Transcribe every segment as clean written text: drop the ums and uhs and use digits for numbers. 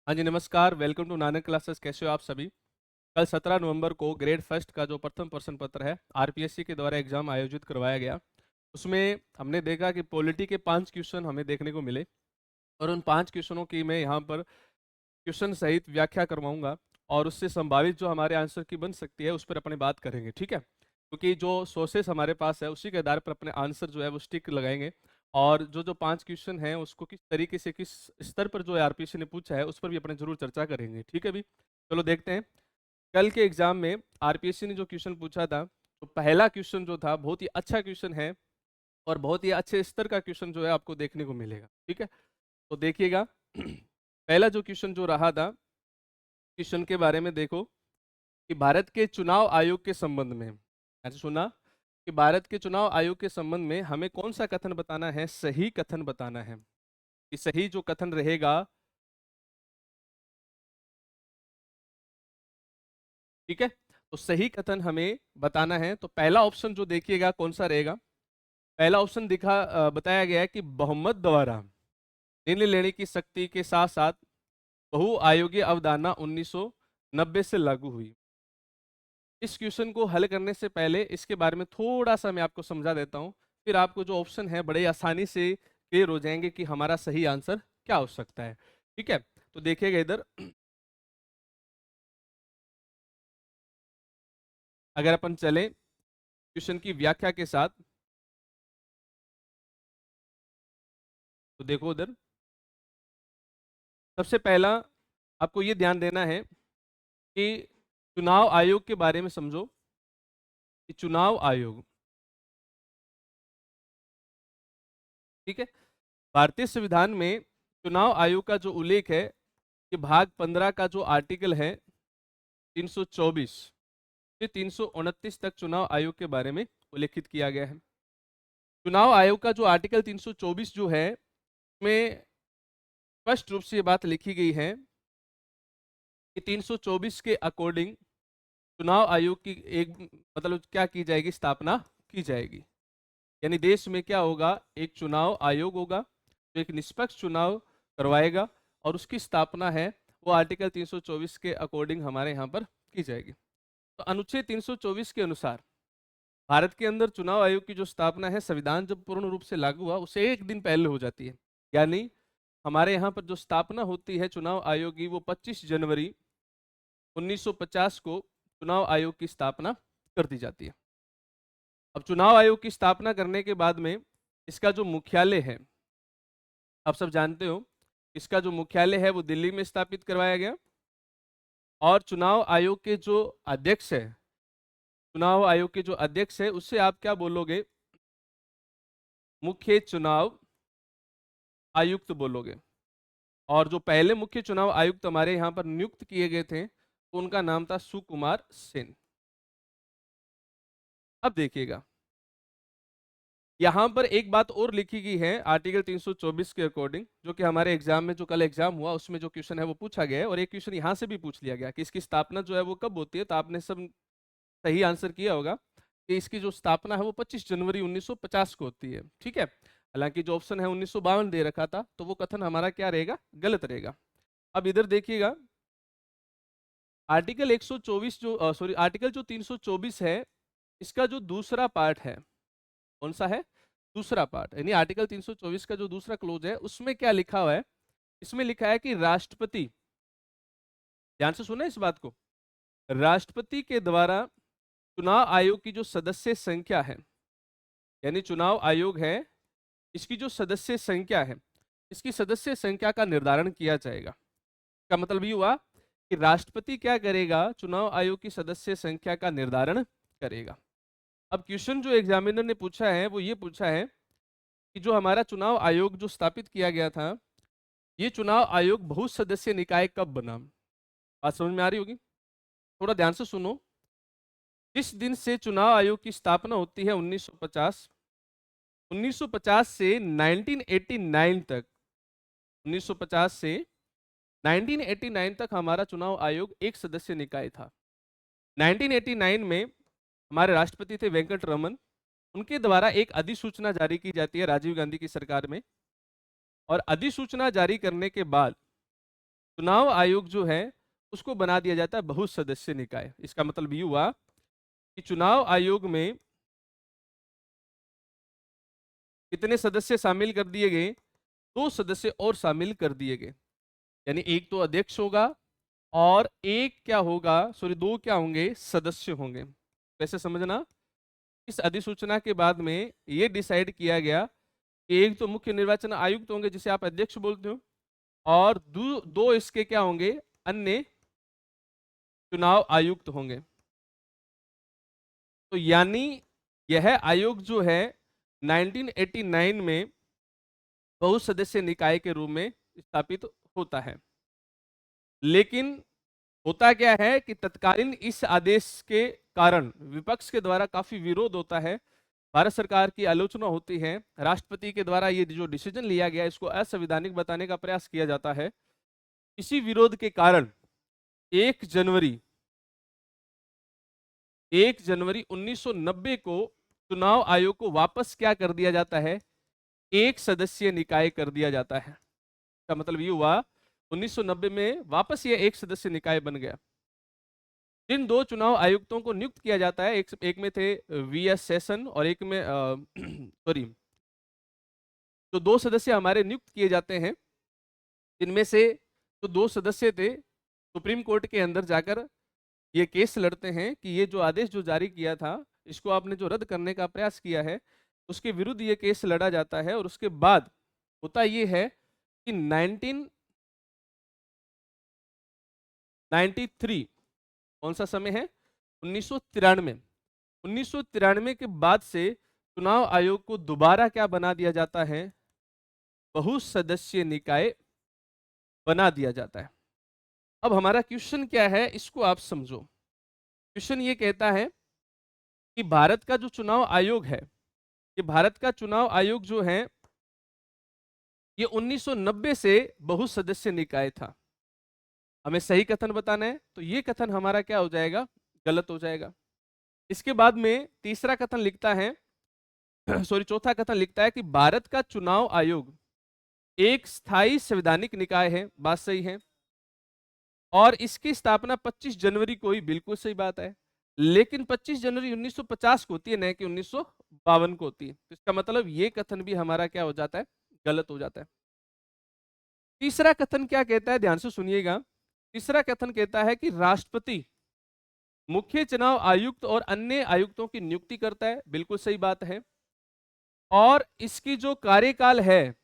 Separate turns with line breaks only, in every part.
हाँ जी, नमस्कार। Welcome to Nanak classes. कैसे हो आप सभी? कल 17 नवंबर को ग्रेड फर्स्ट का जो प्रथम प्रश्न पत्र है आरपीएससी के द्वारा एग्जाम आयोजित करवाया गया। उसमें हमने देखा कि पॉलिटी के 5 क्वेश्चन हमें देखने को मिले और उन 5 क्वेश्चनों की मैं यहाँ पर क्वेश्चन सहित व्याख्या करवाऊंगा और उससे संभावित जो हमारे आंसर की बन सकती है उस पर अपने बात करेंगे, ठीक है? क्योंकि जो सोर्सेस हमारे पास है उसी के आधार पर अपने आंसर जो है वो स्टिक लगाएंगे और जो जो 5 क्वेश्चन हैं उसको किस तरीके से किस स्तर पर जो आरपीएससी ने पूछा है उस पर भी अपने जरूर चर्चा करेंगे, ठीक है भी? चलो देखते हैं। कल के एग्जाम में आरपीएससी ने जो क्वेश्चन पूछा था, तो पहला क्वेश्चन जो था बहुत ही अच्छा क्वेश्चन है और बहुत ही अच्छे स्तर का क्वेश्चन जो है आपको देखने को मिलेगा, ठीक है? तो देखिएगा। पहला जो क्वेश्चन जो रहा था, क्वेश्चन के बारे में देखो कि भारत के चुनाव आयोग के संबंध में, ऐसे सुना कि भारत के चुनाव आयोग के संबंध में हमें कौन सा कथन बताना है, सही कथन बताना है। कि सही जो कथन रहेगा, ठीक है? तो सही कथन हमें बताना है। तो पहला ऑप्शन जो देखिएगा कौन सा रहेगा। पहला ऑप्शन बताया गया है कि बहुमत द्वारा निर्णय लेने की शक्ति के साथ साथ बहुआयोगीय अवधारणा 1990 से लागू हुई। इस क्वेश्चन को हल करने से पहले इसके बारे में थोड़ा सा मैं आपको समझा देता हूं, फिर आपको जो ऑप्शन है बड़े आसानी से क्लियर हो जाएंगे कि हमारा सही आंसर क्या हो सकता है, ठीक है? तो देखिएगा इधर। अगर अपन चले क्वेश्चन की व्याख्या के साथ, तो देखो उधर सबसे पहला आपको ये ध्यान देना है कि चुनाव आयोग के बारे में समझो कि चुनाव आयोग, ठीक है? भारतीय संविधान में चुनाव आयोग का जो उल्लेख है कि भाग 15 का जो आर्टिकल है 324 से 329 तक चुनाव आयोग के बारे में उल्लेखित किया गया है। चुनाव आयोग का जो आर्टिकल 324 जो है में स्पष्ट रूप से ये बात लिखी गई है कि 324 के अकॉर्डिंग चुनाव आयोग की एक मतलब क्या की जाएगी, स्थापना की जाएगी। यानी देश में क्या होगा, एक चुनाव आयोग होगा जो एक निष्पक्ष चुनाव करवाएगा और उसकी स्थापना है वो आर्टिकल 324 के अकॉर्डिंग हमारे यहाँ पर की जाएगी। तो अनुच्छेद 324 के अनुसार भारत के अंदर चुनाव आयोग की जो स्थापना है, संविधान जब पूर्ण रूप से लागू हुआ उससे एक दिन पहले हो जाती है। यानी हमारे यहाँ पर जो स्थापना होती है चुनाव आयोग की वो 25 जनवरी 1950 को चुनाव आयोग की स्थापना कर दी जाती है। अब चुनाव आयोग की स्थापना करने के बाद में इसका जो मुख्यालय है, आप सब जानते हो, इसका जो मुख्यालय है वो दिल्ली में स्थापित करवाया गया और चुनाव आयोग के जो अध्यक्ष है, चुनाव आयोग के जो अध्यक्ष है उससे आप क्या बोलोगे, मुख्य चुनाव आयुक्त बोलोगे। और जो पहले मुख्य चुनाव आयुक्त हमारे यहाँ पर नियुक्त किए गए थे तो उनका नाम था सुकुमार सेन। अब देखिएगा यहाँ पर एक बात और लिखी गई है आर्टिकल 324 के अकॉर्डिंग, जो कि हमारे एग्जाम में जो कल एग्जाम हुआ उसमें जो क्वेश्चन है वो पूछा गया है और एक क्वेश्चन यहाँ से भी पूछ लिया गया कि इसकी स्थापना जो है वो कब होती है। तो आपने सब सही आंसर किया होगा कि इसकी जो स्थापना है वो 25 जनवरी 1950 को होती है, ठीक है? हालांकि जो ऑप्शन है 1952 दे रखा था तो वो कथन हमारा क्या रहेगा, गलत रहेगा। अब इधर देखिएगा आर्टिकल 124 जो सॉरी आर्टिकल जो 324 है इसका जो दूसरा पार्ट है, कौन सा है? दूसरा पार्ट, यानी आर्टिकल 324 का जो दूसरा क्लोज है उसमें क्या लिखा हुआ है, इसमें लिखा है कि राष्ट्रपति, ध्यान से सुना इस बात को, राष्ट्रपति के द्वारा चुनाव आयोग की जो सदस्य संख्या है, यानी चुनाव आयोग है इसकी जो सदस्य संख्या है, इसकी सदस्य संख्या का निर्धारण किया जाएगा। का मतलब ये हुआ कि राष्ट्रपति क्या करेगा, चुनाव आयोग की सदस्य संख्या का निर्धारण करेगा। अब क्वेश्चन जो एग्जामिनर ने पूछा है वो ये पूछा है कि जो हमारा चुनाव आयोग जो स्थापित किया गया था, ये चुनाव आयोग बहु सदस्य निकाय कब बना? बात समझ में आ रही होगी, थोड़ा ध्यान से सुनो। जिस दिन से चुनाव आयोग की स्थापना होती है 1950, 1950 से 1989 तक, 1950 से 1989 तक हमारा चुनाव आयोग एक सदस्य निकाय था। 1989 में हमारे राष्ट्रपति थे वेंकट रमन, उनके द्वारा एक अधिसूचना जारी की जाती है राजीव गांधी की सरकार में और अधिसूचना जारी करने के बाद चुनाव आयोग जो है उसको बना दिया जाता है बहु सदस्य निकाय। इसका मतलब ये हुआ कि चुनाव आयोग में कितने सदस्य शामिल कर दिए गए, 2 सदस्य और शामिल कर दिए गए। यानी एक तो अध्यक्ष होगा और एक क्या होगा, सॉरी 2 क्या होंगे, सदस्य होंगे। कैसे समझना, इस अधिसूचना के बाद में ये डिसाइड किया गया कि एक तो मुख्य निर्वाचन आयुक्त होंगे जिसे आप अध्यक्ष बोलते हो, और दो इसके क्या होंगे, अन्य चुनाव आयुक्त होंगे। तो यानी यह आयोग जो है 1989 में बहुसदस्य निकाय के रूप में स्थापित होता है। लेकिन होता क्या है कि तत्कालीन इस आदेश के कारण विपक्ष के द्वारा काफी विरोध होता है, भारत सरकार की आलोचना होती है, राष्ट्रपति के द्वारा ये जो डिसीजन लिया गया इसको असंवैधानिक बताने का प्रयास किया जाता है। इसी विरोध के कारण 1 जनवरी 1990 को चुनाव आयोग को वापस क्या कर दिया जाता है, 1 सदस्यीय निकाय कर दिया जाता है। का मतलब ये हुआ 1990 में वापस ये 1 सदस्य निकाय बन गया। जिन 2 चुनाव आयुक्तों को नियुक्त किया जाता है, एक में थे वीएस सेशन और एक में सॉरी तो 2 सदस्य हमारे नियुक्त किए जाते हैं, जिनमें से जो 2 सदस्य थे सुप्रीम कोर्ट के अंदर जाकर ये केस लड़ते हैं कि ये जो आदेश जो जारी किया था इसको आपने जो रद्द करने का प्रयास किया है, उसके विरुद्ध ये केस लड़ा जाता है। और उसके बाद होता ये है कि 1993 कौन सा समय है, 1993 1993 के बाद से चुनाव आयोग को दोबारा क्या बना दिया जाता है, बहुसदस्यीय निकाय बना दिया जाता है। अब हमारा क्वेश्चन क्या है, इसको आप समझो। क्वेश्चन ये कहता है कि भारत का जो चुनाव आयोग है, ये भारत का चुनाव आयोग जो है ये 1990 से बहुसदस्य निकाय था। हमें सही कथन बताना है, तो ये कथन हमारा क्या हो जाएगा, गलत हो जाएगा। इसके बाद में तीसरा कथन लिखता है सॉरी चौथा कथन लिखता है कि भारत का चुनाव आयोग एक स्थायी संवैधानिक निकाय है, बात सही है, और इसकी स्थापना 25 जनवरी को ही, बिल्कुल सही बात है, लेकिन 25 जनवरी 1950 को होती है, न कि 1952 को होती है। तो इसका मतलब ये कथन भी हमारा क्या हो जाता है, गलत हो जाता है। तीसरा कथन क्या कहता है, ध्यान से सुनिएगा। तीसरा कथन कहता है कि राष्ट्रपति मुख्य चुनाव आयुक्त और अन्य आयुक्तों की नियुक्ति करता है, बिल्कुल सही बात है, और इसकी जो कार्यकाल है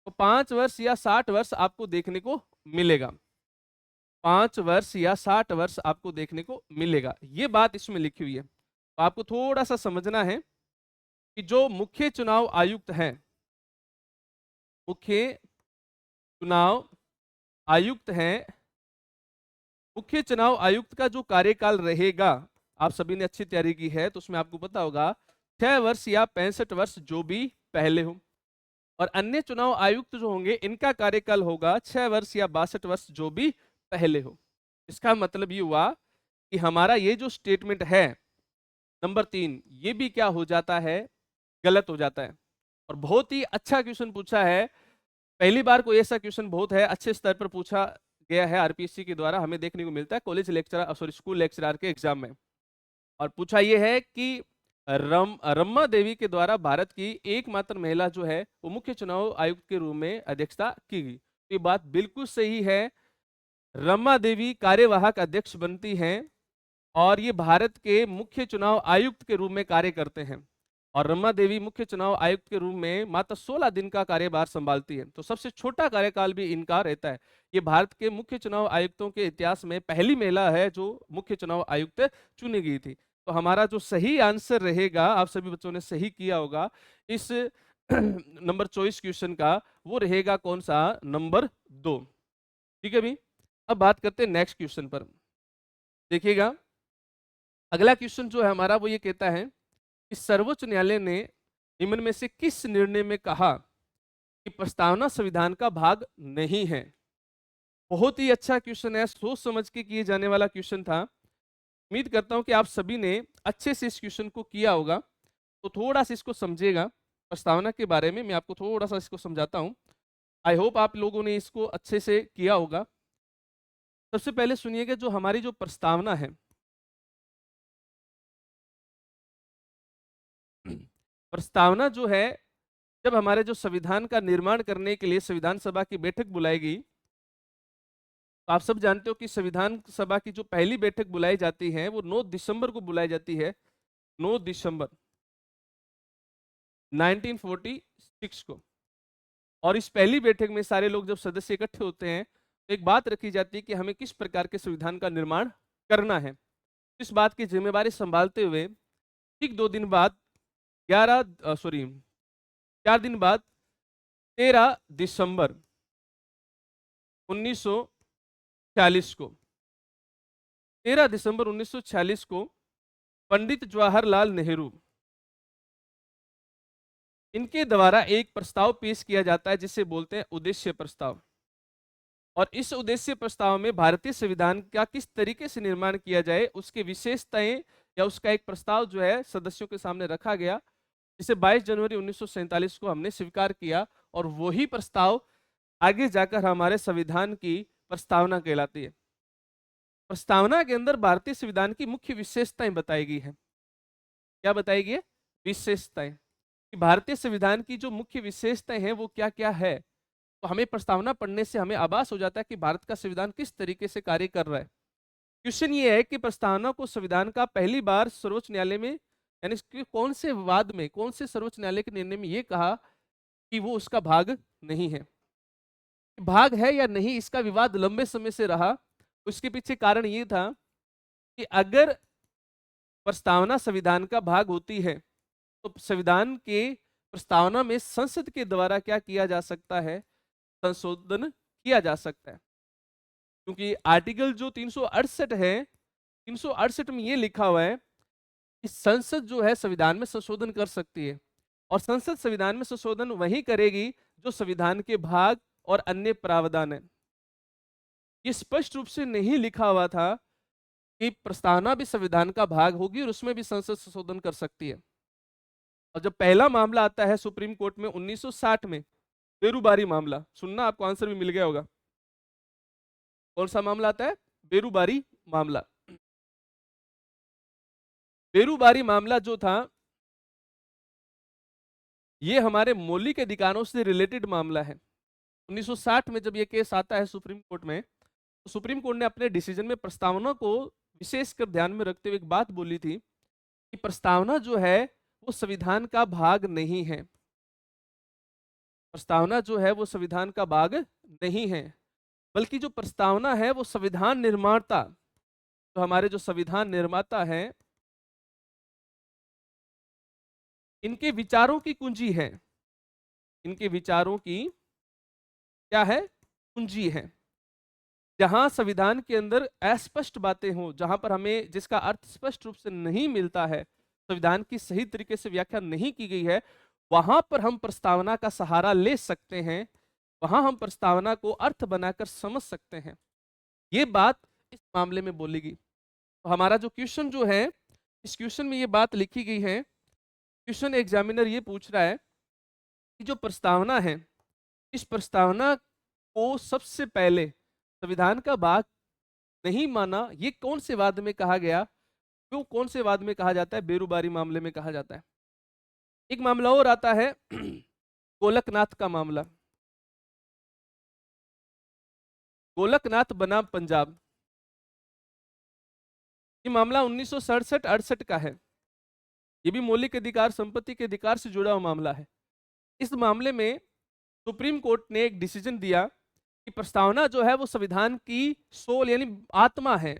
तो 5 वर्ष या 60 वर्ष आपको देखने को मिलेगा। 5 वर्ष या 60 वर्ष आपको देखने को मिलेगा, ये बात इसमें लिखी हुई है। तो आपको थोड़ा सा समझना है कि जो मुख्य चुनाव आयुक्त हैं, मुख्य चुनाव आयुक्त हैं, मुख्य चुनाव आयुक्त का जो कार्यकाल रहेगा, आप सभी ने अच्छी तैयारी की है तो उसमें आपको पता होगा 6 वर्ष या 65 वर्ष जो भी पहले हो, और अन्य चुनाव आयुक्त जो होंगे इनका कार्यकाल होगा 6 वर्ष या 62 वर्ष जो भी पहले हो। इसका मतलब ये हुआ कि हमारा ये जो स्टेटमेंट है नंबर 3, ये भी क्या हो जाता है, गलत हो जाता है। और बहुत ही अच्छा क्वेश्चन पूछा है, पहली बार कोई ऐसा क्वेश्चन बहुत है अच्छे स्तर पर पूछा गया है आरपीएससी के द्वारा, हमें देखने को मिलता है college lecturer sorry school lecturer के एग्जाम में। और पूछा यह है कि रमा देवी के द्वारा भारत की एकमात्र महिला जो है वो मुख्य चुनाव आयुक्त के रूप में अध्यक्षता की गई। ये बात बिल्कुल सही है, रमा देवी कार्यवाहक अध्यक्ष बनती हैं और ये भारत के मुख्य चुनाव आयुक्त के रूप में कार्य करते हैं। और रमा देवी मुख्य चुनाव आयुक्त के रूप में मात्र 16 दिन का कार्यभार संभालती है, तो सबसे छोटा कार्यकाल भी इनका रहता है। ये भारत के मुख्य चुनाव आयुक्तों के इतिहास में पहली महिला है जो मुख्य चुनाव आयुक्त चुनी गई थी। तो हमारा जो सही आंसर रहेगा, आप सभी बच्चों ने सही किया होगा इस नंबर 24 क्वेश्चन का, वो रहेगा कौन सा, नंबर 2। ठीक है भी, अब बात करते हैं नेक्स्ट क्वेश्चन पर। देखिएगा अगला क्वेश्चन जो है हमारा वो ये कहता है कि सर्वोच्च न्यायालय ने निम्न में से किस निर्णय में कहा कि प्रस्तावना संविधान का भाग नहीं है। बहुत ही अच्छा क्वेश्चन है, सोच समझ के किए जाने वाला क्वेश्चन था। उम्मीद करता हूं कि आप सभी ने अच्छे से इस क्वेश्चन को किया होगा। तो थोड़ा सा इसको समझिएगा, प्रस्तावना के बारे में मैं आपको थोड़ा सा इसको समझाता हूं। आई होप आप लोगों ने इसको अच्छे से किया होगा। सबसे पहले सुनिएगा, जो हमारी जो प्रस्तावना है, प्रस्तावना जो है, जब हमारे जो संविधान का निर्माण करने के लिए संविधान सभा की बैठक बुलाएगी, तो आप सब जानते हो कि संविधान सभा की जो पहली बैठक बुलाई जाती है वो 9 दिसंबर को बुलाई जाती है, 9 दिसंबर 1946 को। और इस पहली बैठक में सारे लोग जब सदस्य इकट्ठे होते हैं तो एक बात रखी जाती है कि हमें किस प्रकार के संविधान का निर्माण करना है। इस बात की जिम्मेवारी संभालते हुए ठीक 2 दिन बाद 4 दिन बाद 13 दिसंबर 1946 को 13 दिसंबर 1946 को पंडित जवाहरलाल नेहरू इनके द्वारा एक प्रस्ताव पेश किया जाता है जिसे बोलते हैं उद्देश्य प्रस्ताव। और इस उद्देश्य प्रस्ताव में भारतीय संविधान का किस तरीके से निर्माण किया जाए उसकी विशेषताएं या उसका एक प्रस्ताव जो है सदस्यों के सामने रखा गया, जिसे 22 जनवरी 1947 को हमने स्वीकार किया। और वही प्रस्ताव आगे जाकर हमारे संविधान की प्रस्तावना कहलाती है। प्रस्तावना के अंदर भारतीय संविधान की मुख्य विशेषताएं बताई गई है। क्या बताई गई है? विशेषताएं। कि भारतीय संविधान की जो मुख्य विशेषताएं हैं वो क्या क्या है। तो हमें प्रस्तावना पढ़ने से हमें आभास हो जाता है कि भारत का संविधान किस तरीके से कार्य कर रहा है। क्वेश्चन ये है कि प्रस्तावना को संविधान का पहली बार सर्वोच्च न्यायालय में, यानी कौन से वाद में, कौन से सर्वोच्च न्यायालय के निर्णय में ये कहा कि वो उसका भाग नहीं है। भाग है या नहीं, इसका विवाद लंबे समय से रहा। उसके पीछे कारण ये था कि अगर प्रस्तावना संविधान का भाग होती है तो संविधान के प्रस्तावना में संसद के द्वारा क्या किया जा सकता है, संशोधन किया जा सकता है। क्योंकि आर्टिकल जो 368 है, 368 में ये लिखा हुआ है कि संसद जो है संविधान में संशोधन कर सकती है। और संसद संविधान में संशोधन वही करेगी जो संविधान के भाग और अन्य प्रावधान है। ये स्पष्ट रूप से नहीं लिखा हुआ था कि प्रस्तावना भी संविधान का भाग होगी और उसमें भी संसद संशोधन कर सकती है। और जब पहला मामला आता है सुप्रीम कोर्ट में 1960 में, बेरूबारी मामला, सुनना आपको आंसर भी मिल गया होगा। कौन सा मामला आता है? बेरूबारी मामला। बेरूबारी मामला जो था ये हमारे मौलिक अधिकारों से रिलेटेड मामला है। 1960 में जब ये केस आता है सुप्रीम कोर्ट में, तो सुप्रीम कोर्ट ने अपने डिसीजन में प्रस्तावना को विशेषकर ध्यान में रखते हुए एक बात बोली थी कि प्रस्तावना जो है वो संविधान का भाग नहीं है। प्रस्तावना जो है वो संविधान का भाग नहीं है, बल्कि जो प्रस्तावना है वो संविधान निर्माता, तो हमारे जो संविधान निर्माता हैं इनके विचारों की कुंजी है। इनके विचारों की क्या है? कुंजी है। जहां संविधान के अंदर अस्पष्ट बातें हो, जहां पर हमें जिसका अर्थ स्पष्ट रूप से नहीं मिलता है, संविधान की सही तरीके से व्याख्या नहीं की गई है, वहां पर हम प्रस्तावना का सहारा ले सकते हैं। वहां हम प्रस्तावना को अर्थ बनाकर समझ सकते हैं। ये बात इस मामले में बोली गई। तो हमारा जो क्वेश्चन जो है, इस क्वेश्चन में ये बात लिखी गई है। क्वेश्चन एग्जामिनर ये पूछ रहा है कि जो प्रस्तावना है, इस प्रस्तावना को सबसे पहले संविधान का भाग नहीं माना, ये कौन से वाद में कहा गया? क्यों कौन से वाद में कहा जाता है? बेरूबारी मामले में कहा जाता है। एक मामला और आता है गोलकनाथ का मामला। गोलकनाथ बनाम पंजाब। ये मामला 1967-68 का है। ये भी मौलिक अधिकार, संपत्ति के अधिकार से जुड़ा हुआ मामला है। इस मामले में सुप्रीम कोर्ट ने एक डिसीजन दिया कि प्रस्तावना जो है वो संविधान की सोल यानी आत्मा है।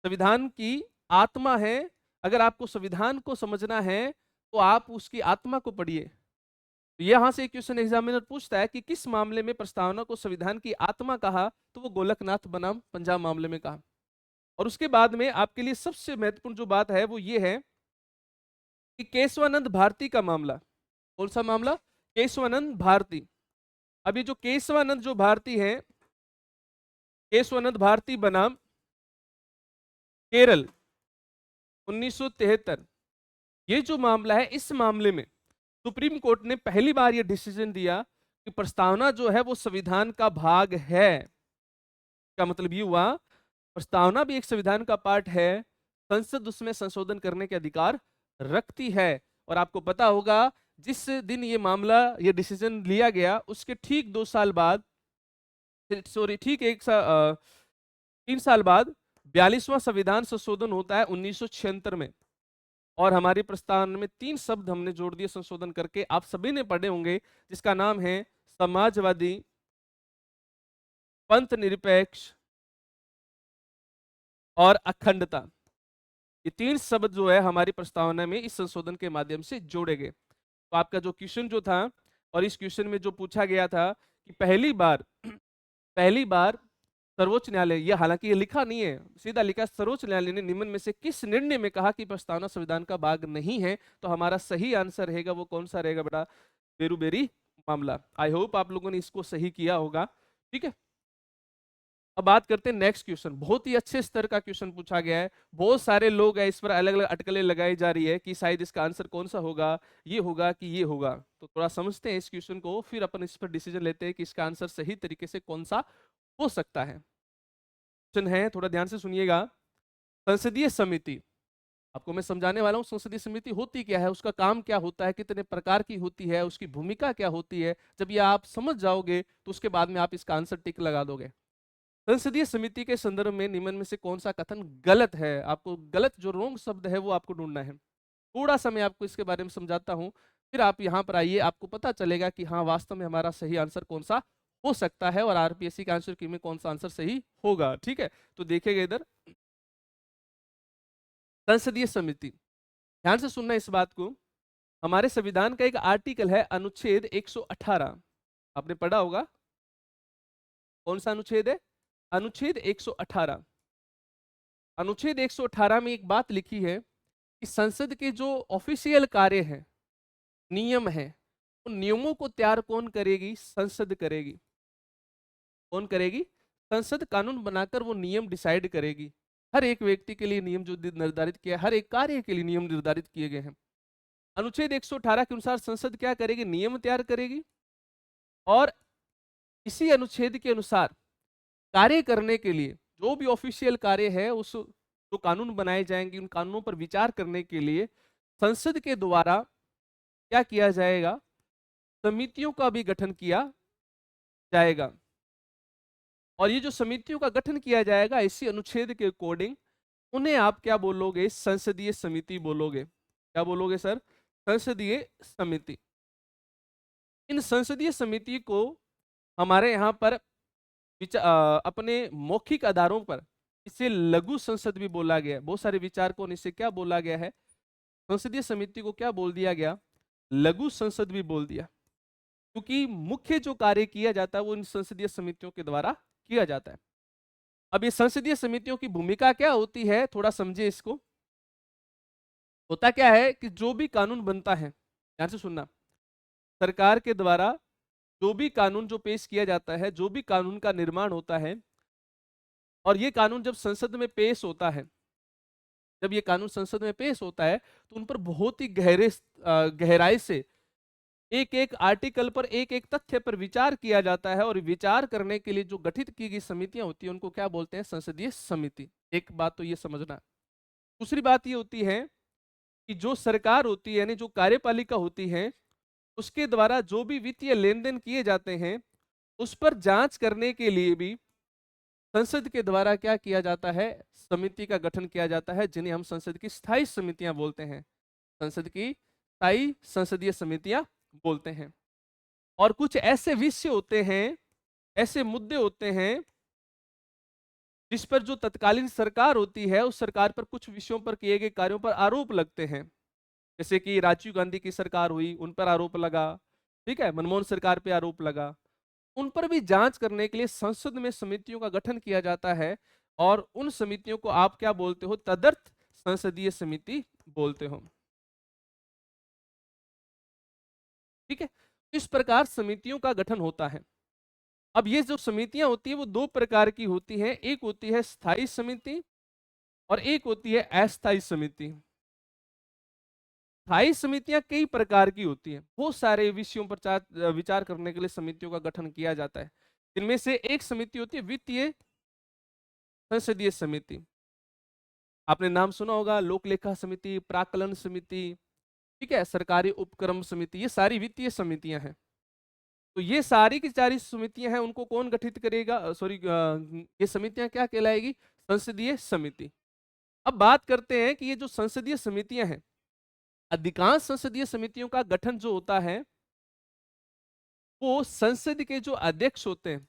संविधान की आत्मा है। अगर आपको संविधान को समझना है तो आप उसकी आत्मा को पढ़िए। यहां से क्वेश्चन एग्जामिनर पूछता है कि किस मामले में प्रस्तावना को संविधान की आत्मा कहा, तो वो गोलकनाथ बनाम पंजाब मामले में कहा। और उसके बाद में आपके लिए सबसे महत्वपूर्ण जो बात है वो ये है कि केशवानंद भारती का मामला। कौन सा मामला? केशवानंद भारती। अभी जो केशवानंद जो भारती है, केशवानंद भारती बनाम केरल 1973, ये जो मामला है, इस मामले में सुप्रीम कोर्ट ने पहली बार ये डिसीजन दिया कि प्रस्तावना जो है वो संविधान का भाग है। का मतलब ये हुआ, प्रस्तावना भी एक संविधान का पार्ट है, संसद उसमें संशोधन करने के अधिकार रखती है। और आपको पता होगा जिस दिन ये मामला, ये डिसीजन लिया गया, उसके ठीक 2 साल बाद, सॉरी ठीक 3 साल बाद 42वां संविधान संशोधन होता है 1976 में। और हमारी प्रस्तावना में 3 शब्द हमने जोड़ दिए संशोधन करके, आप सभी ने पढ़े होंगे, जिसका नाम है समाजवादी, पंथ निरपेक्ष और अखंडता। ये 3 शब्द जो है हमारी प्रस्तावना में इस संशोधन के माध्यम से जोड़े गए। तो आपका जो क्वेश्चन जो था, और इस क्वेश्चन में जो पूछा गया था कि पहली बार सर्वोच्च न्यायालय, ये हालांकि ये लिखा नहीं है, सीधा लिखा, सर्वोच्च न्यायालय ने निम्न में से किस निर्णय में कहा कि प्रस्तावना संविधान का भाग नहीं है। तो हमारा सही आंसर रहेगा, वो कौन सा रहेगा बेटा? बेरूबेरी मामला। आई होप आप लोगों ने इसको सही किया होगा। ठीक है, अब बात करते हैं नेक्स्ट क्वेश्चन। बहुत ही अच्छे स्तर का क्वेश्चन पूछा गया है, बहुत सारे लोग हैं, इस पर अलग अलग अटकलें लगाई जा रही है कि शायद इसका आंसर कौन सा होगा, ये होगा कि ये होगा। तो थोड़ा समझते हैं इस क्वेश्चन को, फिर अपन इस पर डिसीजन लेते हैं कि इसका आंसर सही तरीके से कौन सा हो सकता है। क्वेश्चन है, थोड़ा ध्यान से सुनिएगा। संसदीय समिति, आपको मैं समझाने वाला हूँ संसदीय समिति होती क्या है, उसका काम क्या होता है, कितने प्रकार की होती है, उसकी भूमिका क्या होती है। जब ये आप समझ जाओगे तो उसके बाद में आप इसका आंसर टिक लगा दोगे। संसदीय समिति के संदर्भ में निम्न में से कौन सा कथन गलत है? आपको गलत जो रोंग शब्द है वो आपको ढूंढना है। थोड़ा सा मैं आपको इसके बारे में समझाता हूं, फिर आप यहाँ पर आइए, आपको पता चलेगा कि हाँ वास्तव में हमारा सही आंसर कौन सा हो सकता है और आरपीएससी के आंसर की में कौन सा आंसर सही होगा। ठीक है, तो देखिएगा इधर, संसदीय समिति, ध्यान से सुनना इस बात को। हमारे संविधान का एक आर्टिकल है अनुच्छेद 118, आपने पढ़ा होगा। कौन सा अनुच्छेद है? अनुच्छेद 118। अनुच्छेद 118 में एक बात लिखी है कि संसद के जो ऑफिशियल कार्य हैं, नियम हैं, उन नियमों को तैयार कौन करेगी? संसद करेगी। कौन करेगी? संसद कानून बनाकर वो नियम डिसाइड करेगी। हर एक व्यक्ति के लिए नियम जो निर्धारित किया, हर एक कार्य के लिए नियम निर्धारित किए गए हैं। अनुच्छेद 118 के अनुसार संसद क्या करेगी? नियम तैयार करेगी। और इसी अनुच्छेद के अनुसार कार्य करने के लिए जो भी ऑफिशियल कार्य है, उस जो कानून बनाए जाएंगे, उन कानूनों पर विचार करने के लिए संसद के द्वारा क्या किया जाएगा? समितियों का भी गठन किया जाएगा। और ये जो समितियों का गठन किया जाएगा इसी अनुच्छेद के अकॉर्डिंग, उन्हें आप क्या बोलोगे? संसदीय समिति बोलोगे। क्या बोलोगे सर? संसदीय समिति। इन संसदीय समिति को हमारे यहाँ पर अपने मौखिक आधारों पर इसे लघु संसद भी बोला गया है। बहुत सारे विचारकों ने इसे क्या बोला गया है? संसदीय समिति को क्या बोल दिया गया? लघु संसद भी बोल दिया, क्योंकि मुख्य जो कार्य किया जाता है वो इन संसदीय समितियों के द्वारा किया जाता है। अब ये संसदीय समितियों की भूमिका क्या होती है, थोड़ा समझिए इसको। होता क्या है कि जो भी कानून बनता है, ध्यान से सुनना, सरकार के द्वारा जो भी कानून जो पेश किया जाता है, जो भी कानून का निर्माण होता है, और ये कानून जब संसद में पेश होता है, जब ये कानून संसद में पेश होता है तो उन पर बहुत ही गहराई से एक एक आर्टिकल पर, एक एक तथ्य पर विचार किया जाता है। और विचार करने के लिए जो गठित की गई समितियां होती हैं उनको क्या बोलते हैं? संसदीय समिति। एक बात तो ये समझना। दूसरी बात ये होती है कि जो सरकार होती है, यानी जो कार्यपालिका होती है, उसके द्वारा जो भी वित्तीय लेन देन किए जाते हैं उस पर जांच करने के लिए भी संसद के द्वारा क्या किया जाता है? समिति का गठन किया जाता है, जिन्हें हम संसद की स्थायी समितियां बोलते हैं। संसद की स्थायी संसदीय समितियां बोलते हैं। और कुछ ऐसे विषय होते हैं, ऐसे मुद्दे होते हैं जिस पर जो तत्कालीन सरकार होती है, उस सरकार पर कुछ विषयों पर किए गए कार्यों पर आरोप लगते हैं। जैसे कि राजीव गांधी की सरकार हुई, उन पर आरोप लगा। ठीक है, मनमोहन सरकार पे आरोप लगा। उन पर भी जांच करने के लिए संसद में समितियों का गठन किया जाता है। और उन समितियों को आप क्या बोलते हो? तदर्थ संसदीय समिति बोलते हो। ठीक है, इस प्रकार समितियों का गठन होता है। अब ये जो समितियां होती है वो 2 प्रकार की होती हैं। एक होती है स्थायी समिति और एक होती है अस्थायी समिति। स्थायी समितियां कई प्रकार की होती हैं, बहुत सारे विषयों पर विचार करने के लिए समितियों का गठन किया जाता है। इनमें से एक समिति होती है वित्तीय संसदीय समिति, आपने नाम सुना होगा, लोक लेखा समिति, प्राक्कलन समिति, ठीक है, सरकारी उपक्रम समिति, ये सारी वित्तीय समितियां हैं। तो ये सारी की सारी समितियां हैं, उनको कौन गठित करेगा? सॉरी, ये समितियां क्या कहलाएगी? संसदीय समिति। अब बात करते हैं कि ये जो संसदीय समितियां हैं, अधिकांश संसदीय समितियों का गठन जो होता है वो संसद के जो अध्यक्ष होते हैं,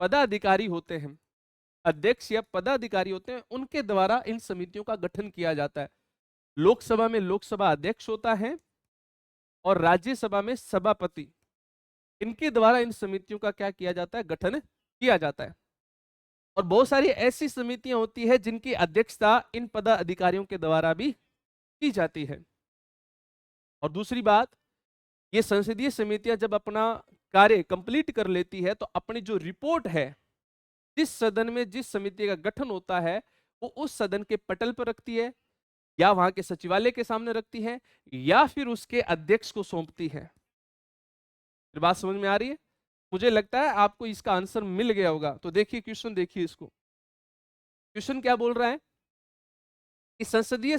पदाधिकारी होते हैं, अध्यक्ष या पदाधिकारी होते हैं, उनके द्वारा इन समितियों का गठन किया जाता है। लोकसभा में लोकसभा अध्यक्ष होता है और राज्यसभा में सभापति, इनके द्वारा इन समितियों का क्या किया जाता है? गठन किया जाता है। और बहुत सारी ऐसी समितियां होती है जिनकी अध्यक्षता इन पदाधिकारियों के द्वारा भी की जाती है। और दूसरी बात, ये संसदीय समितियां जब अपना कार्य कंप्लीट कर लेती है तो अपनी जो रिपोर्ट है, जिस सदन में जिस समिति का गठन होता है वो उस सदन के पटल पर रखती है, या वहां के सचिवालय के सामने रखती है, या फिर उसके अध्यक्ष को सौंपती है। फिर बात समझ में आ रही है? मुझे लगता है आपको इसका आंसर मिल गया होगा। तो देखिए क्वेश्चन, देखिए इसको, क्वेश्चन क्या बोल रहा है कि संसदीय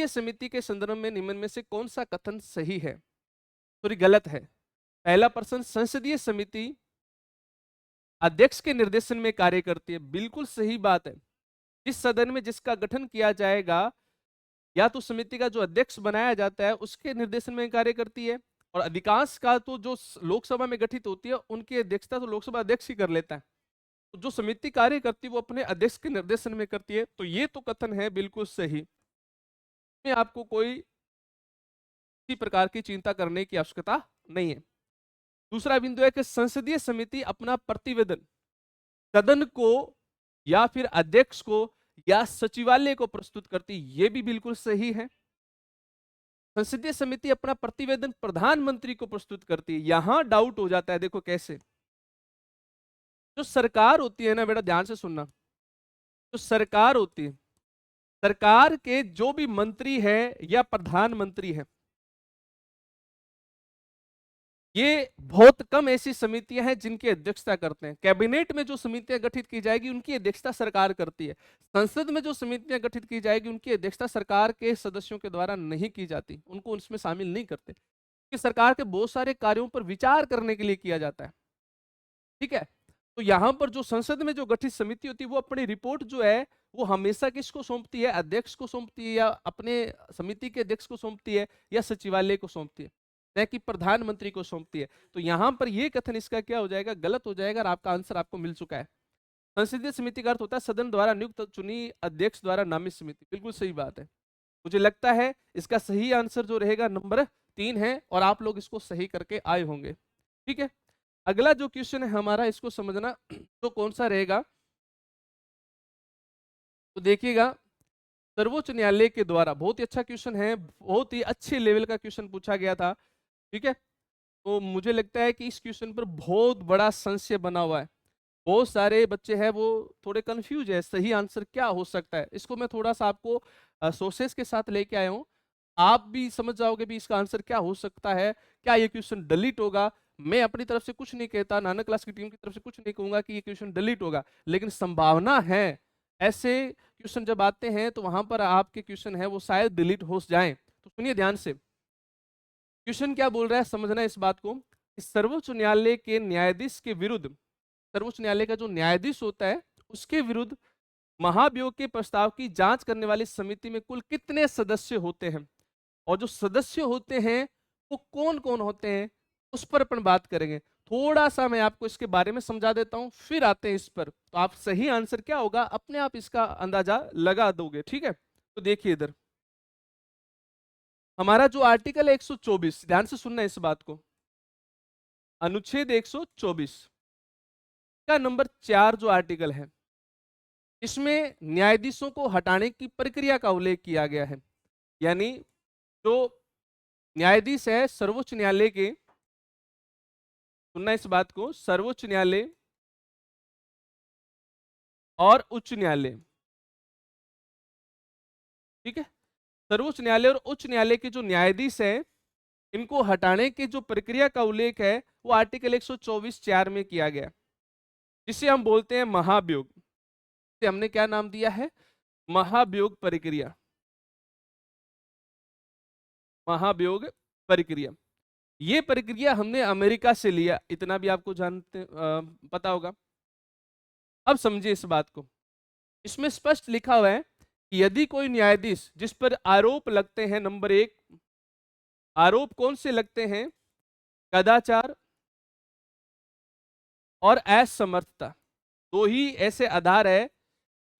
समिति के संदर्भ में निम्न में से कौन सा कथन सही है? सॉरी, गलत है। पहला प्रश्न, संसदीय समिति अध्यक्ष के निर्देशन में कार्य करती है। बिल्कुल सही बात है। जिस सदन में जिसका गठन किया जाएगा, या तो समिति का जो अध्यक्ष बनाया जाता है उसके निर्देशन में कार्य करती है, और अधिकांश का तो जो लोकसभा में गठित होती है उनकी अध्यक्षता तो लोकसभा अध्यक्ष ही कर लेता है। तो जो समिति कार्य करती है वो अपने अध्यक्ष के निर्देशन में करती है। तो ये तो कथन है बिल्कुल सही, में आपको कोई किसी प्रकार की चिंता करने की आवश्यकता नहीं है। दूसरा बिंदु है कि संसदीय समिति अपना प्रतिवेदन सदन को या फिर अध्यक्ष को या सचिवालय को प्रस्तुत करती, ये भी बिल्कुल सही है। संसदीय समिति अपना प्रतिवेदन प्रधानमंत्री को प्रस्तुत करती है। यहां डाउट हो जाता है, देखो कैसे। जो सरकार होती है ना बेटा, ध्यान से सुनना, जो सरकार होती है, सरकार के जो भी मंत्री है या प्रधानमंत्री है, ये बहुत कम ऐसी समितियां हैं जिनकी अध्यक्षता करते हैं। कैबिनेट में जो समितियां गठित की जाएगी उनकी अध्यक्षता सरकार करती है। संसद में जो समितियां गठित की जाएगी उनकी अध्यक्षता सरकार के सदस्यों के द्वारा नहीं की जाती, उनको उसमें शामिल नहीं करते, क्योंकि सरकार के बहुत सारे कार्यों पर विचार करने के लिए किया जाता है। ठीक है, तो यहां पर जो संसद में जो गठित समिति होती है वो अपनी रिपोर्ट जो है वो हमेशा किसको सौंपती है? अध्यक्ष को सौंपती है, या अपने समिति के अध्यक्ष को सौंपती है, या सचिवालय को सौंपती है, न कि प्रधानमंत्री को सौंपती है। तो यहां पर यह कथन इसका क्या हो जाएगा? गलत हो जाएगा, और आपका आंसर आपको मिल चुका है। संसदीय समिति का अर्थ होता है सदन द्वारा नियुक्त चुनी अध्यक्ष द्वारा नामित समिति। बिल्कुल सही बात है। मुझे लगता है इसका सही आंसर जो रहेगा नंबर 3 है, और आप लोग इसको सही करके आए होंगे। ठीक है, अगला जो क्वेश्चन है हमारा, इसको समझना तो कौन सा रहेगा, तो देखिएगा, सर्वोच्च न्यायालय के द्वारा, बहुत ही अच्छा क्वेश्चन है, बहुत ही अच्छे लेवल का क्वेश्चन पूछा गया था। ठीक है, तो मुझे लगता है कि इस क्वेश्चन पर बहुत बड़ा संशय बना हुआ है। बहुत सारे बच्चे हैं वो थोड़े कंफ्यूज है, सही आंसर क्या हो सकता है। इसको मैं थोड़ा सा आपको सोर्सेस के साथ लेके आया हूँ, आप भी समझ जाओगे भी इसका आंसर क्या हो सकता है। क्या ये क्वेश्चन डिलीट होगा? मैं अपनी तरफ से कुछ नहीं कहता, नानक क्लास की टीम की तरफ से कुछ नहीं कहूंगा कि ये क्वेश्चन डिलीट होगा, लेकिन संभावना है ऐसे क्वेश्चन जब आते हैं तो वहां पर आपके क्वेश्चन है वो शायद डिलीट हो जाए। तो सुनिए ध्यान से, क्वेश्चन क्या बोल रहा है, समझना इस बात को। सर्वोच्च न्यायालय के न्यायाधीश के विरुद्ध, सर्वोच्च न्यायालय का जो न्यायाधीश होता है उसके विरुद्ध महाभियोग के प्रस्ताव की जांच करने वाली समिति में कुल कितने सदस्य होते हैं, और जो सदस्य होते हैं वो कौन कौन होते हैं, उस पर अपन बात करेंगे। थोड़ा सा मैं आपको इसके बारे में समझा देता हूं, फिर आते हैं इस पर। तो आप सही आंसर क्या होगा अपने आप इसका अंदाजा लगा दोगे। ठीक है, तो देखिए इधर हमारा जो आर्टिकल है 124, ध्यान से सुनना इस बात को, अनुच्छेद 124 का नंबर 4 जो आर्टिकल है, इसमें न्यायाधीशों को हटाने की प्रक्रिया का उल्लेख किया गया है। यानी जो न्यायाधीश है सर्वोच्च न्यायालय के, सुनना इस बात को, सर्वोच्च न्यायालय और उच्च न्यायालय, ठीक है, सर्वोच्च न्यायालय और उच्च न्यायालय के जो न्यायाधीश हैं इनको हटाने की जो प्रक्रिया का उल्लेख है वो आर्टिकल 124(4) में किया गया। जिसे हम बोलते हैं महाभियोग। इसे हमने क्या नाम दिया है? महाभियोग प्रक्रिया। महाभियोग प्रक्रिया, ये प्रक्रिया हमने अमेरिका से लिया, इतना भी आपको पता होगा। अब समझिए इस बात को, इसमें स्पष्ट लिखा हुआ है कि यदि कोई न्यायाधीश जिस पर आरोप लगते हैं, नंबर 1 आरोप कौन से लगते हैं? कदाचार और असमर्थता, दो ही ऐसे आधार है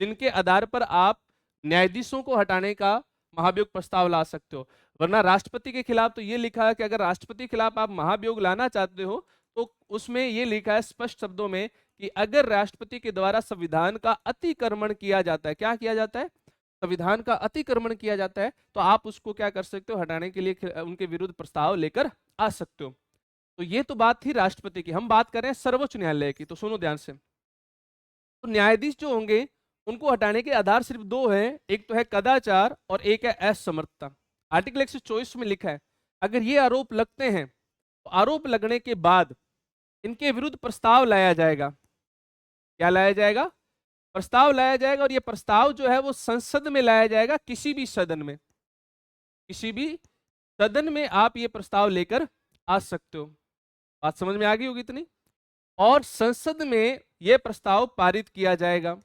जिनके आधार पर आप न्यायाधीशों को हटाने का महाभियोग प्रस्ताव ला सकते हो। वरना राष्ट्रपति के खिलाफ तो ये लिखा है कि अगर राष्ट्रपति के खिलाफ आप महाभियोग लाना चाहते हो तो उसमें ये लिखा है स्पष्ट शब्दों में कि अगर राष्ट्रपति के द्वारा संविधान का अतिक्रमण किया जाता है, क्या किया जाता है? संविधान का अतिक्रमण किया जाता है, तो आप उसको क्या कर सकते हो? हटाने के लिए उनके विरुद्ध प्रस्ताव लेकर आ सकते हो। तो ये तो बात थी राष्ट्रपति की, हम बात कर रहे हैं सर्वोच्च न्यायालय की। तो सुनो ध्यान से, तो न्यायाधीश जो होंगे उनको हटाने के आधार सिर्फ दो हैं, एक तो है कदाचार और एक है असमर्थता। आर्टिकल 124 में लिखा है अगर ये आरोप लगते हैं तो आरोप लगने के बाद इनके विरुद्ध प्रस्ताव लाया जाएगा। क्या लाया जाएगा? प्रस्ताव लाया जाएगा, और ये प्रस्ताव जो है वो संसद में लाया जाएगा, किसी भी सदन में, किसी भी सदन में आप ये प्रस्ताव लेकर आ सकते हो। बात समझ में आ गई होगी इतनी? और संसद में यह प्रस्ताव पारित किया जाएगा,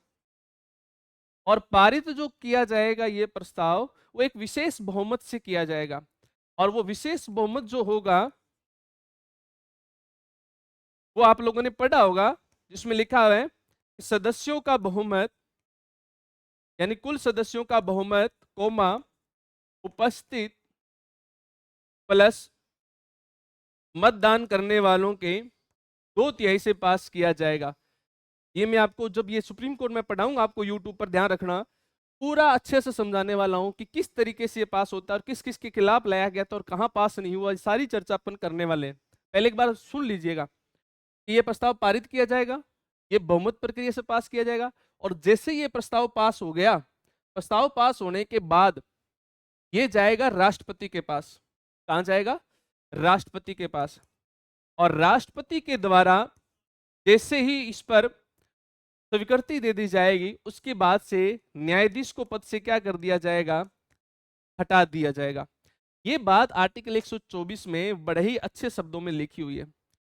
और पारित जो किया जाएगा ये प्रस्ताव वो एक विशेष बहुमत से किया जाएगा, और वो विशेष बहुमत जो होगा वो आप लोगों ने पढ़ा होगा, जिसमें लिखा हुआ है कि सदस्यों का बहुमत, यानी कुल सदस्यों का बहुमत कोमा उपस्थित प्लस मतदान करने वालों के 2/3 से पास किया जाएगा। ये मैं आपको जब ये सुप्रीम कोर्ट में पढ़ाऊंगा आपको यूट्यूब पर ध्यान रखना, पूरा अच्छे से समझाने वाला हूं कि किस तरीके से ये पास होता है और किस किस के खिलाफ लाया गया था और कहां पास नहीं हुआ, सारी चर्चा अपन करने वाले हैं। पहले एक बार सुन लीजिएगा कि ये प्रस्ताव पारित किया जाएगा, ये बहुमत प्रक्रिया से पास किया जाएगा, और जैसे ये प्रस्ताव पास हो गया, प्रस्ताव पास होने के बाद ये जाएगा राष्ट्रपति के पास। कहां जाएगा? राष्ट्रपति के पास। और राष्ट्रपति के द्वारा जैसे ही इस पर स्वीकृति दे दी जाएगी, उसके बाद से न्यायाधीश को पद से क्या कर दिया जाएगा? हटा दिया जाएगा। ये बात आर्टिकल 124 में बड़े ही अच्छे शब्दों में लिखी हुई है।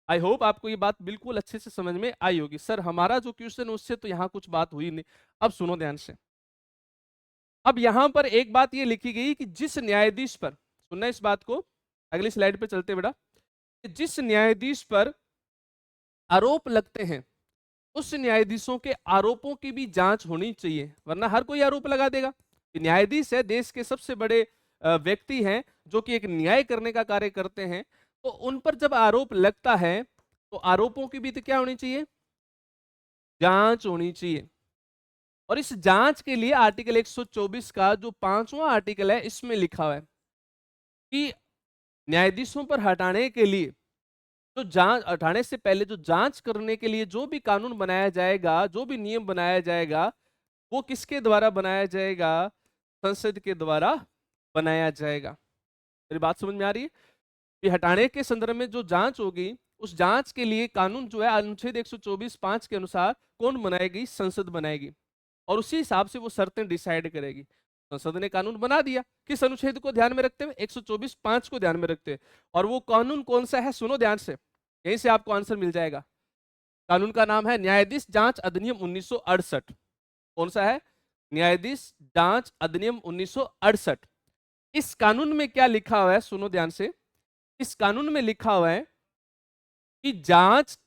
आई होप आपको ये बात बिल्कुल अच्छे से समझ में आई होगी। सर हमारा जो क्वेश्चन है उससे तो यहाँ कुछ बात हुई नहीं। अब सुनो ध्यान से, अब यहां पर एक बात ये लिखी गई कि जिस न्यायाधीश पर, सुनना इस बात को, अगली स्लाइड पे चलते बेटा, जिस न्यायाधीश पर आरोप लगते हैं उस न्यायाधीशों के आरोपों की भी जांच होनी चाहिए, वरना हर कोई आरोप लगा देगा। न्यायाधीश है, देश के सबसे बड़े व्यक्ति हैं जो कि एक न्याय करने का कार्य करते हैं, तो उन पर जब आरोप लगता है तो आरोपों की भी तो क्या होनी चाहिए? जांच होनी चाहिए। और इस जांच के लिए आर्टिकल 124 का जो 5वां आर्टिकल है इसमें लिखा हुआ है कि न्यायाधीशों पर हटाने के लिए, जो जांच हटाने से पहले जो जांच करने के लिए जो भी कानून बनाया जाएगा, जो भी नियम बनाया जाएगा, वो किसके द्वारा बनाया जाएगा? संसद के द्वारा बनाया जाएगा। मेरी बात समझ में आ रही है? कि हटाने के संदर्भ में जो जांच होगी, उस जांच के लिए कानून जो है अनुच्छेद 124(5) के अनुसार कौन बनाएगी? संसद बनाएगी, और उसी हिसाब से वो शर्तें डिसाइड करेगी। संसद ने कानून बना दिया, किस अनुच्छेद को ध्यान में रखते हुए? 124(5) को ध्यान में रखते हुए। और वो कानून कौन सा है? सुनो ध्यान से, यहीं से आपको आंसर मिल जाएगा। कानून का नाम है न्यायाधीश जांच अधिनियम 1968। कौन सा है? न्यायाधीश जांच अधिनियम 1968। इस कानून में क्या लिखा हुआ है? सुनो ध्यान से, इस कानून में लिखा हुआ है कि जांच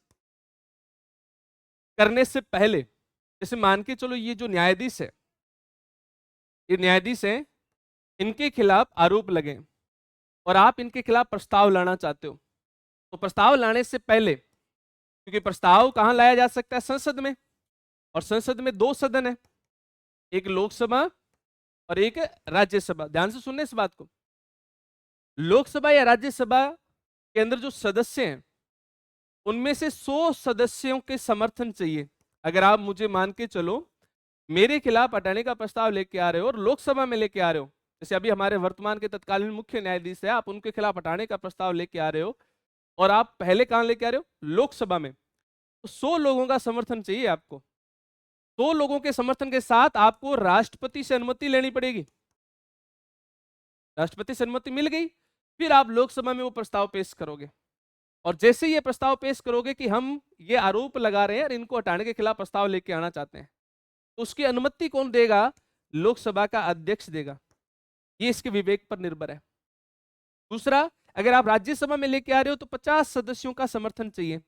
करने से पहले, जैसे मान के चलो ये जो न्यायाधीश है, ये न्यायाधीश है, इनके खिलाफ आरोप लगे और आप इनके खिलाफ प्रस्ताव लाना चाहते हो, तो प्रस्ताव लाने से पहले, क्योंकि प्रस्ताव कहां लाया जा सकता है? संसद में, और संसद में 2 सदन है, एक लोकसभा और एक राज्यसभा। ध्यान से सुनने इस बात को, लोकसभा या राज्यसभा के अंदर जो सदस्य हैं उनमें से 100 सदस्यों के समर्थन चाहिए। अगर आप मुझे मान के चलो मेरे खिलाफ हटाने का प्रस्ताव लेके आ रहे हो और लोकसभा में लेके आ रहे हो, जैसे अभी हमारे वर्तमान के तत्कालीन मुख्य न्यायाधीश है, आप उनके खिलाफ हटाने का प्रस्ताव लेके आ रहे हो, और आप पहले कहां लेके आ रहे हो? लोकसभा में। तो 100 लोगों का समर्थन चाहिए आपको। 100 लोगों के समर्थन के साथ आपको राष्ट्रपति से अनुमति लेनी पड़ेगी। राष्ट्रपति से अनुमति मिल गई, फिर आप लोकसभा में वो प्रस्ताव पेश करोगे। और जैसे ये प्रस्ताव पेश करोगे कि हम ये आरोप लगा रहे हैं और इनको हटाने के खिलाफ प्रस्ताव लेके आना चाहते हैं, तो उसकी अनुमति कौन देगा? लोकसभा का अध्यक्ष देगा। ये इसके विवेक पर निर्भर है। दूसरा, अगर आप राज्यसभा में लेके आ रहे हो तो 50 सदस्यों का समर्थन चाहिए,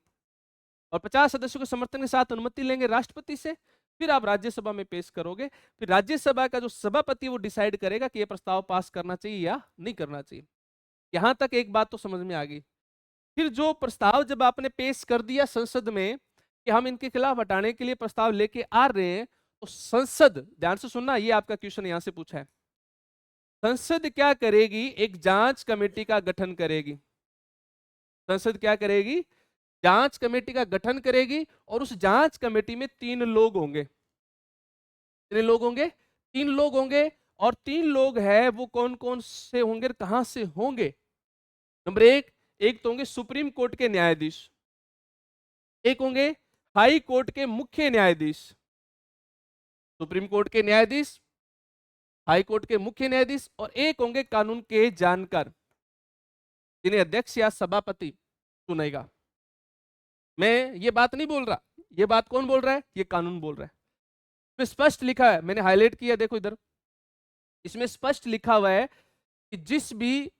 और 50 सदस्यों के समर्थन के साथ अनुमति लेंगे राष्ट्रपति से, फिर आप राज्यसभा में पेश करोगे। फिर राज्यसभा का जो सभापति वो डिसाइड करेगा कि यह प्रस्ताव पास करना चाहिए या नहीं करना चाहिए। यहां तक एक बात तो समझ में आ गई। फिर जो प्रस्ताव जब आपने पेश कर दिया संसद में कि हम इनके खिलाफ हटाने के लिए प्रस्ताव लेके आ रहे हैं, तो संसद, ध्यान से सुनना, ये आपका क्वेश्चन यहां से पूछा है, संसद क्या करेगी? एक जांच कमेटी का गठन करेगी। संसद क्या करेगी? जांच कमेटी का गठन करेगी, और उस जांच कमेटी में 3 लोग होंगे। कितने लोग होंगे? 3 लोग होंगे। और 3 लोग हैं वो कौन कौन से होंगे, कहां से होंगे? नंबर एक तो होंगे सुप्रीम कोर्ट के न्यायाधीश, एक होंगे हाई कोर्ट के मुख्य न्यायाधीश। सुप्रीम कोर्ट के न्यायाधीश, हाई कोर्ट के मुख्य न्यायाधीश, और एक होंगे कानून के जानकार, जिन्हें अध्यक्ष या सभापति चुनेगा। मैं ये बात नहीं बोल रहा, ये बात कौन बोल रहा है? ये कानून बोल रहा है। इसमें स्पष्ट लिखा है, मैंने हाईलाइट किया, देखो इधर, इसमें स्पष्ट लिखा हुआ है कि जिस भी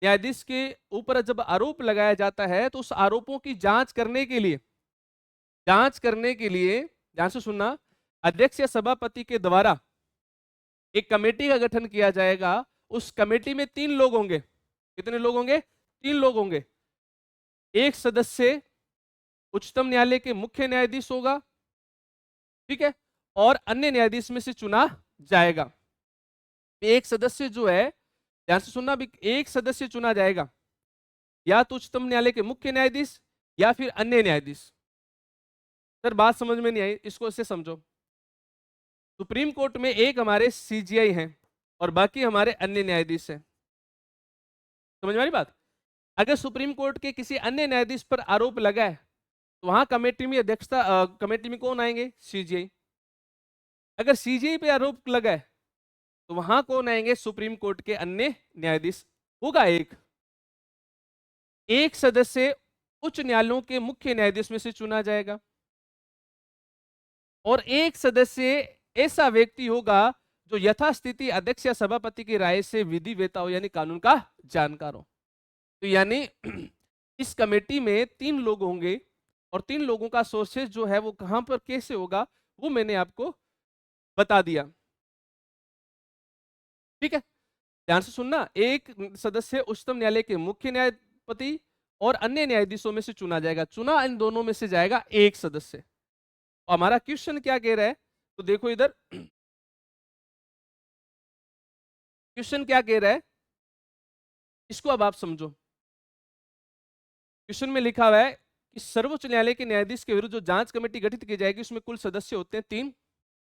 न्यायाधीश के ऊपर जब आरोप लगाया जाता है, तो उस आरोपों की जांच करने के लिए ध्यान से सुनना, अध्यक्ष या सभापति के द्वारा एक कमेटी का गठन किया जाएगा। उस कमेटी में 3 लोग होंगे। कितने लोग होंगे? 3 लोग होंगे। एक सदस्य उच्चतम न्यायालय के मुख्य न्यायाधीश होगा, ठीक है, और अन्य न्यायाधीश में से चुना जाएगा। एक सदस्य जो है, ध्यान से सुनना भी, एक सदस्य चुना जाएगा, या तो उच्चतम न्यायालय के मुख्य न्यायाधीश या फिर अन्य न्यायाधीश। सर बात समझ में नहीं आई, इसको ऐसे समझो, सुप्रीम कोर्ट में एक हमारे सीजीआई हैं और बाकी हमारे अन्य न्यायाधीश हैं। समझ में आ रही बात? अगर सुप्रीम कोर्ट के किसी अन्य न्यायाधीश पर आरोप लगा है, तो वहां कमेटी में अध्यक्षता, कमेटी में कौन आएंगे? सीजीआई। अगर सीजीआई पे आरोप लगा है, तो वहां कौन आएंगे? सुप्रीम कोर्ट के अन्य न्यायाधीश। होगा एक सदस्य उच्च न्यायालयों के मुख्य न्यायाधीश में से चुना जाएगा, और एक सदस्य ऐसा व्यक्ति होगा जो यथास्थिति अध्यक्ष या सभापति की राय से विधि वेता हो, यानी कानून का जानकार हो। तो यानी इस कमेटी में 3 लोग होंगे, और 3 लोगों का सोर्सेज जो है वो कहां पर कैसे होगा, वो मैंने आपको बता दिया। ठीक है, ध्यान से सुनना, एक सदस्य उच्चतम न्यायालय के मुख्य न्यायपति और अन्य न्यायाधीशों में से चुना जाएगा। चुना इन दोनों में से जाएगा एक सदस्य। और हमारा क्वेश्चन क्या कह रहा है, तो देखो इधर क्वेश्चन क्या कह रहा है, इसको अब आप समझो। क्वेश्चन में लिखा हुआ है कि सर्वोच्च न्यायालय के न्यायाधीश के विरुद्ध जो जांच कमेटी गठित की जाएगी, उसमें कुल सदस्य होते हैं 3।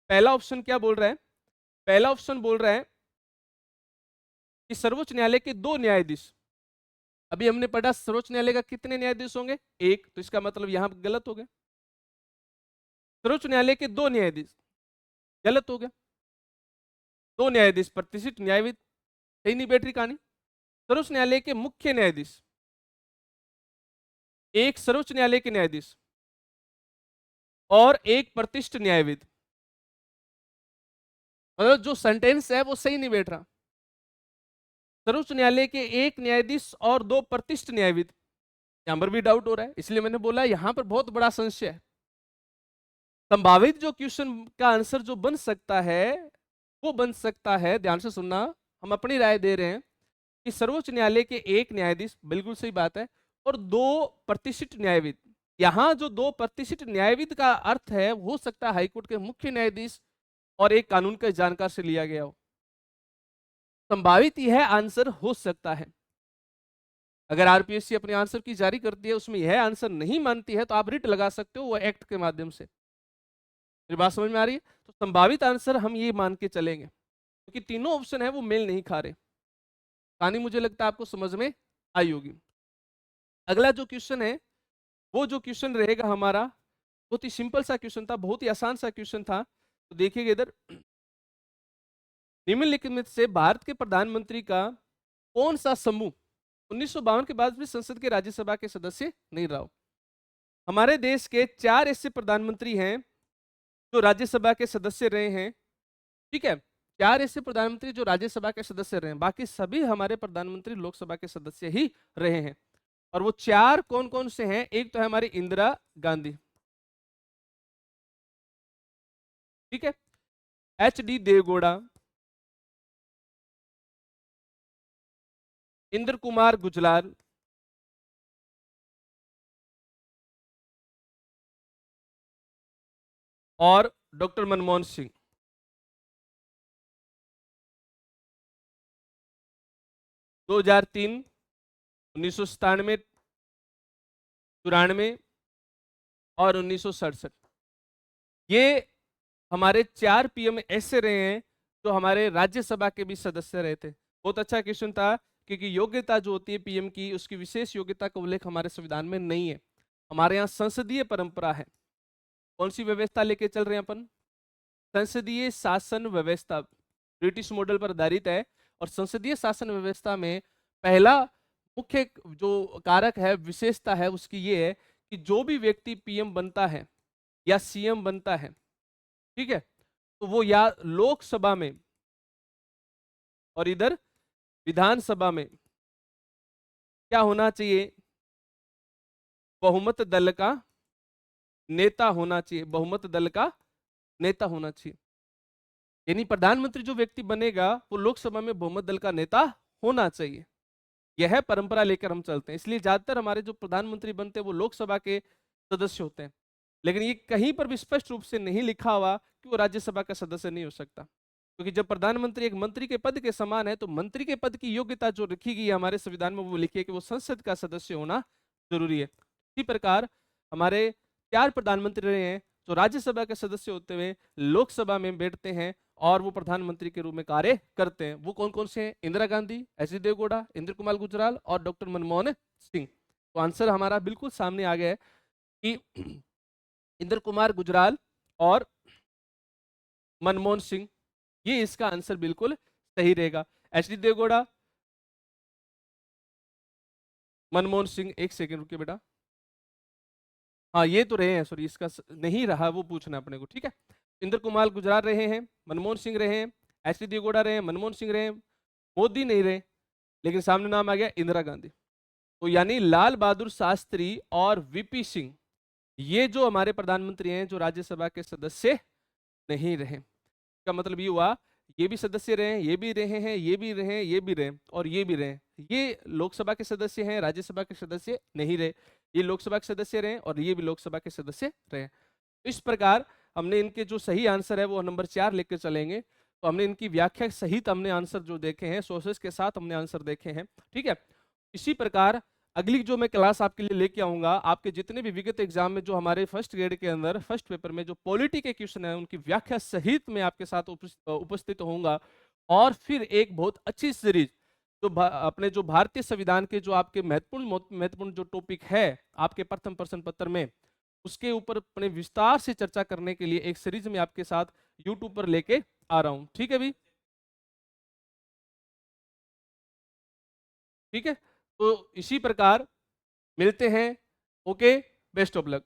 पहला ऑप्शन क्या बोल रहा है? पहला ऑप्शन बोल रहा है कि सर्वोच्च न्यायालय के 2 न्यायाधीश। अभी हमने पढ़ा सर्वोच्च न्यायालय का कितने न्यायाधीश होंगे? 1, तो इसका मतलब यहां गलत हो गया। सर्वोच्च न्यायालय के 2 न्यायाधीश, गलत हो गया। 2 न्यायाधीश प्रतिष्ठित न्यायविद, सही नहीं बैठ रही कहानी। सर्वोच्च न्यायालय के मुख्य न्यायाधीश, एक सर्वोच्च न्यायालय के न्यायाधीश और एक प्रतिष्ठित न्यायविद। मतलब जो सेंटेंस है वो सही नहीं बैठ रहा। सर्वोच्च न्यायालय के 1 न्यायाधीश और 2 प्रतिष्ठित न्यायविद, यहां पर भी डाउट हो रहा है, इसलिए मैंने बोला यहां पर बहुत बड़ा संशय है। संभावित जो क्वेश्चन का आंसर जो बन सकता है वो बन सकता है, ध्यान से सुनना, हम अपनी राय दे रहे हैं कि सर्वोच्च न्यायालय के 1 न्यायाधीश, बिल्कुल सही बात है, और 2 प्रतिष्ठित न्यायविद। यहां जो 2 प्रतिष्ठित न्यायविद का अर्थ है, हो सकता है हाईकोर्ट के मुख्य न्यायाधीश और एक कानून के जानकार से लिया गया हो। संभावित यह आंसर हो सकता है। अगर आरपीएससी अपने आंसर की जारी करती है, उसमें यह आंसर नहीं मानती है, तो आप रिट लगा सकते हो वो एक्ट के माध्यम से। मेरी बात समझ में आ रही है? तो संभावित आंसर हम ये मान के चलेंगे, क्योंकि तीनों ऑप्शन है वो मेल नहीं खा रहे। कहानी मुझे लगता है आपको समझ में आई होगी। अगला जो क्वेश्चन है, वो जो क्वेश्चन रहेगा हमारा बहुत ही सिंपल सा क्वेश्चन था, बहुत ही आसान सा क्वेश्चन था। तो देखिएगा इधर, निम्नलिखित में से भारत के प्रधानमंत्री का कौन सा समूह 1952 के बाद भी संसद के राज्यसभा के सदस्य नहीं रहा हो? हमारे देश के 4 ऐसे प्रधानमंत्री हैं जो राज्यसभा के सदस्य रहे हैं, ठीक है। 4 ऐसे प्रधानमंत्री जो राज्यसभा के सदस्य रहे हैं, बाकी सभी हमारे प्रधानमंत्री लोकसभा के सदस्य ही रहे हैं। और वो 4 कौन कौन से हैं? एक तो है हमारी इंदिरा गांधी, ठीक है, HD देवगौड़ा, इंद्र कुमार गुजराल, और डॉक्टर मनमोहन सिंह। 2003, 1997, 94 और 1967, ये हमारे 4 PM ऐसे रहे हैं जो हमारे राज्यसभा के भी सदस्य रहे थे। बहुत अच्छा क्वेश्चन था, क्योंकि योग्यता जो होती है PM की, उसकी विशेष योग्यता का उल्लेख हमारे संविधान में नहीं है। हमारे यहाँ संसदीय परंपरा है। कौन सी व्यवस्था लेके चल रहे हैं अपन? संसदीय शासन व्यवस्था, ब्रिटिश मॉडल पर आधारित है। और संसदीय शासन व्यवस्था में पहला मुख्य जो कारक है, विशेषता है उसकी ये है कि जो भी व्यक्ति PM बनता है या CM बनता है, ठीक है, तो वो या लोकसभा में और इधर विधानसभा में क्या होना चाहिए? बहुमत दल का नेता होना चाहिए, बहुमत दल का नेता होना चाहिए। यानी प्रधानमंत्री जो व्यक्ति बनेगा वो लोकसभा में बहुमत दल का नेता होना चाहिए। यह परंपरा लेकर हम चलते हैं, इसलिए ज्यादातर हमारे जो प्रधानमंत्री बनते हैं वो लोकसभा के सदस्य होते हैं। लेकिन ये कहीं पर भी स्पष्ट रूप से नहीं लिखा हुआ कि वो राज्यसभा का सदस्य नहीं हो सकता, क्योंकि जब प्रधानमंत्री एक मंत्री के पद के समान है, तो मंत्री के पद की योग्यता जो लिखी गई है हमारे संविधान में, वो लिखी है कि वो संसद का सदस्य होना जरूरी है। इसी प्रकार हमारे 4 प्रधानमंत्री रहे हैं जो राज्यसभा के सदस्य होते हुए लोकसभा में बैठते हैं और वो प्रधानमंत्री के रूप में कार्य करते हैं। वो कौन कौन से हैं? इंदिरा गांधी, HD देवगौड़ा, इंद्र कुमार गुजराल और डॉक्टर मनमोहन सिंह। तो आंसर हमारा बिल्कुल सामने आ गया है कि इंद्र कुमार गुजराल और मनमोहन सिंह, ये इसका आंसर बिल्कुल सही रहेगा। HD देवगौड़ा, मनमोहन सिंह, एक सेकंड रुकिए बेटा, हाँ ये तो रहे हैं, सॉरी इसका नहीं रहा वो पूछना अपने को, ठीक है। इंद्र कुमार गुजराल रहे हैं, मनमोहन सिंह रहे हैं, HD देवगौड़ा रहे हैं, मनमोहन सिंह रहे हैं, मोदी नहीं रहे, लेकिन सामने नाम आ गया इंदिरा गांधी। तो यानी लाल बहादुर शास्त्री और VP सिंह, ये जो हमारे प्रधानमंत्री हैं जो राज्यसभा के सदस्य नहीं रहे। का मतलब ये हुआ, ये भी सदस्य रहे, ये भी रहे हैं, ये भी रहे, ये भी रहे और ये भी रहे। ये लोकसभा के सदस्य हैं, राज्यसभा के सदस्य नहीं रहे। ये लोकसभा के सदस्य रहे और ये भी लोकसभा के सदस्य रहे। इस प्रकार हमने इनके जो सही आंसर है वो नंबर 4 लेकर चलेंगे। तो हमने इनकी व्याख्या सहित हमने आंसर जो देखे हैं, सोर्सेस के साथ हमने आंसर देखे हैं, ठीक है। इसी प्रकार अगली जो मैं क्लास आपके लिए लेके आऊंगा, आपके जितने भी विगत एग्जाम में जो हमारे फर्स्ट ग्रेड के अंदर फर्स्ट पेपर में जो पॉलिटी के क्वेश्चन है उनकी व्याख्या सहित मैं आपके साथ उपस्थित होऊंगा। और फिर एक बहुत अच्छी सीरीज जो अपने जो भारतीय संविधान के जो आपके महत्वपूर्ण जो टॉपिक है आपके प्रथम प्रश्न पत्र में, उसके ऊपर अपने विस्तार से चर्चा करने के लिए एक सीरीज में आपके साथ यूट्यूब पर लेके आ रहा हूं, ठीक है भी, ठीक है। तो इसी प्रकार मिलते हैं, ओके, बेस्ट ऑफ लक।